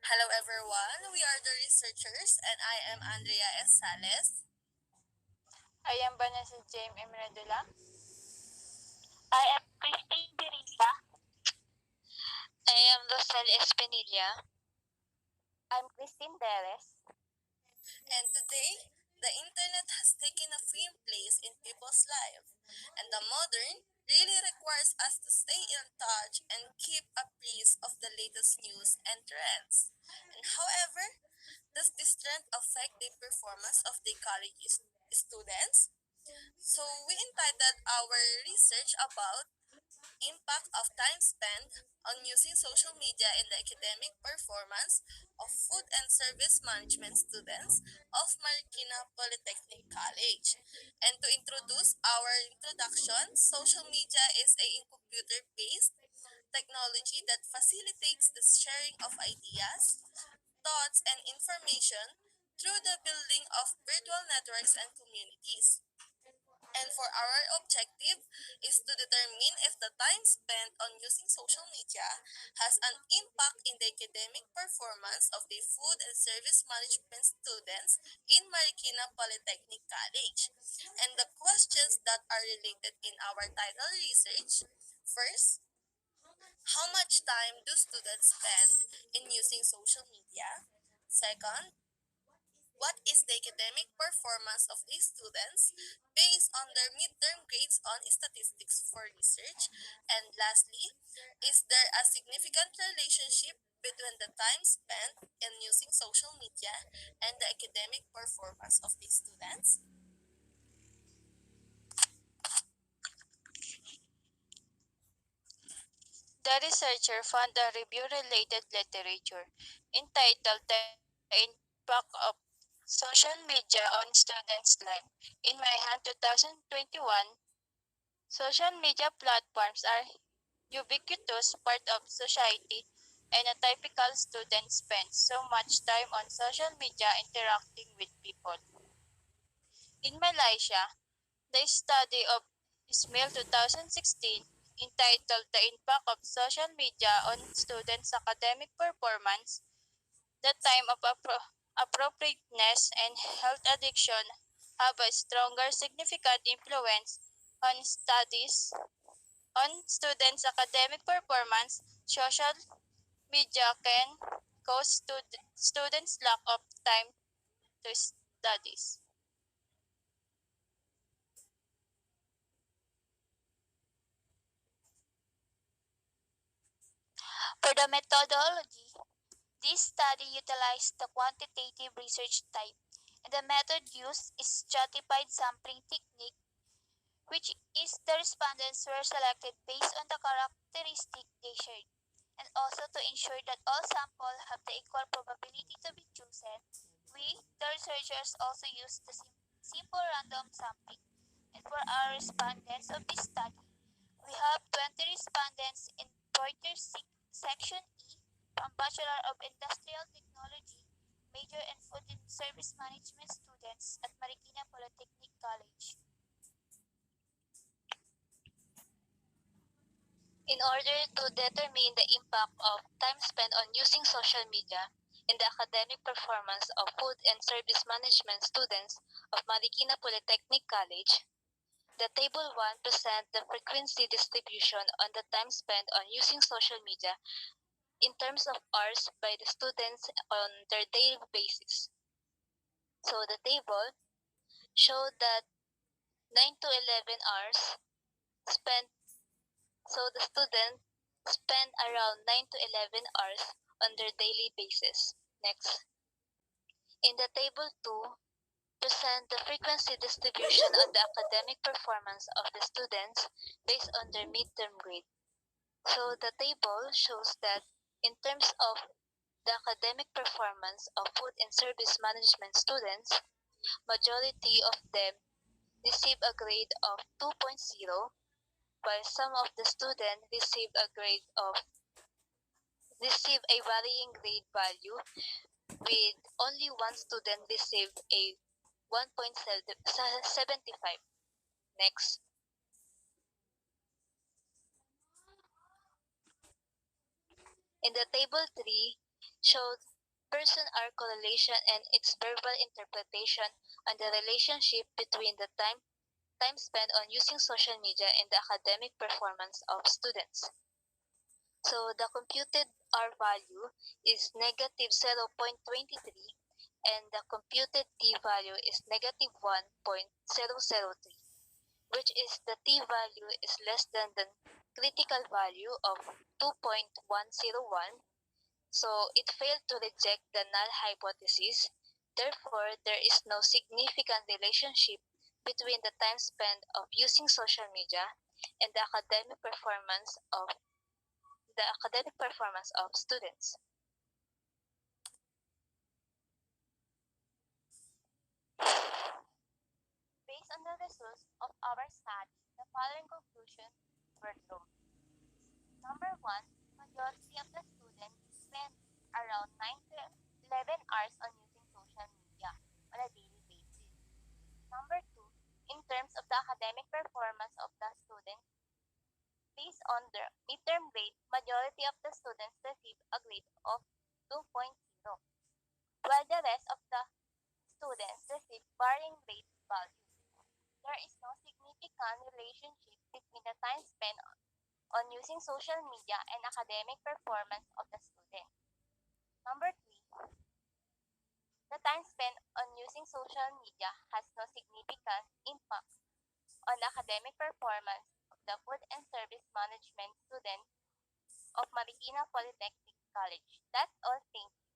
Hello everyone, we are the researchers and I am Andrea S. Sales. I am Vanessa James Emredula. I am Christine Dirilla. I am Rosel Espinilla. I'm Christine Teres. And today, the internet has taken a firm place in people's lives, and the modern really requires us to stay in touch and keep abreast of the latest news and trends. And however, does this trend affect the performance of the college students? So we entitled our research about impact of time spent on using social media in the academic performance of food and service management students of Marikina Polytechnic College. And to introduce our introduction, social media is a computer-based technology that facilitates the sharing of ideas, thoughts, and information through the building of virtual networks and communities. And for our objective is to determine if the time spent on using social media has an impact in the academic performance of the food and service management students in Marikina Polytechnic College. And the questions that are related in our title research: first, how much time do students spend in using social media? Second, what is the academic performance of these students based on their midterm grades on statistics for research? And lastly, is there a significant relationship between the time spent in using social media and the academic performance of these students? The researcher found a review-related literature entitled The Impact of Social Media on Students' Life. In my hand 2021, social media platforms are ubiquitous part of society, and a typical student spends so much time on social media interacting with people. In Malaysia, the study of Ismail 2016, entitled The Impact of Social Media on Students' Academic Performance, the time of appropriateness and health addiction have a stronger significant influence on studies on students' academic performance. Social media can cause students lack of time to studies. For the methodology, this study utilized the quantitative research type, and the method used is stratified sampling technique, which is the respondents were selected based on the characteristic they shared, and also to ensure that all samples have the equal probability to be chosen. We, the researchers, also used the simple random sampling. And for our respondents of this study, we have 20 respondents in section E from Bachelor of Industrial Technology, major in Food and Service Management students at Marikina Polytechnic College. In order to determine the impact of time spent on using social media in the academic performance of food and service management students of Marikina Polytechnic College, the Table 1 presents the frequency distribution on the time spent on using social media in terms of hours by the students on their daily basis. So the table showed that 9 to 11 hours spent, so the student spend around 9 to 11 hours on their daily basis. Next. In the table 2, present the frequency distribution on the academic performance of the students based on their midterm grade. So the table shows that in terms of the academic performance of food and service management students, majority of them receive a grade of 2.0, while some of the students receive a varying grade value, with only one student receive a 1.75. Next. In the table 3, showed Person are correlation and its verbal interpretation on the relationship between the time spent on using social media and the academic performance of students. So the computed R value is negative 0.23 and the computed T value is negative 1.003, which is the T value is less than the critical value of 2.101. So it failed to reject the null hypothesis. Therefore, there is no significant relationship between the time spent of using social media and the academic performance of students. Based on the results of our study, the following conclusions were drawn. Number one, majority of the students spend around 9 to 11 hours on using social media on a daily basis. Number two, in terms of the academic performance of the students, based on their midterm grade, majority of the students receive a grade of 2.0, while the rest of the students receive varying grade values. There is no significant relationship between the time spent on using social media and academic performance of the student. Number three, the time spent on using social media has no significant impact on the academic performance of the food and service management students of Marikina Polytechnic College. That's all. Thank you.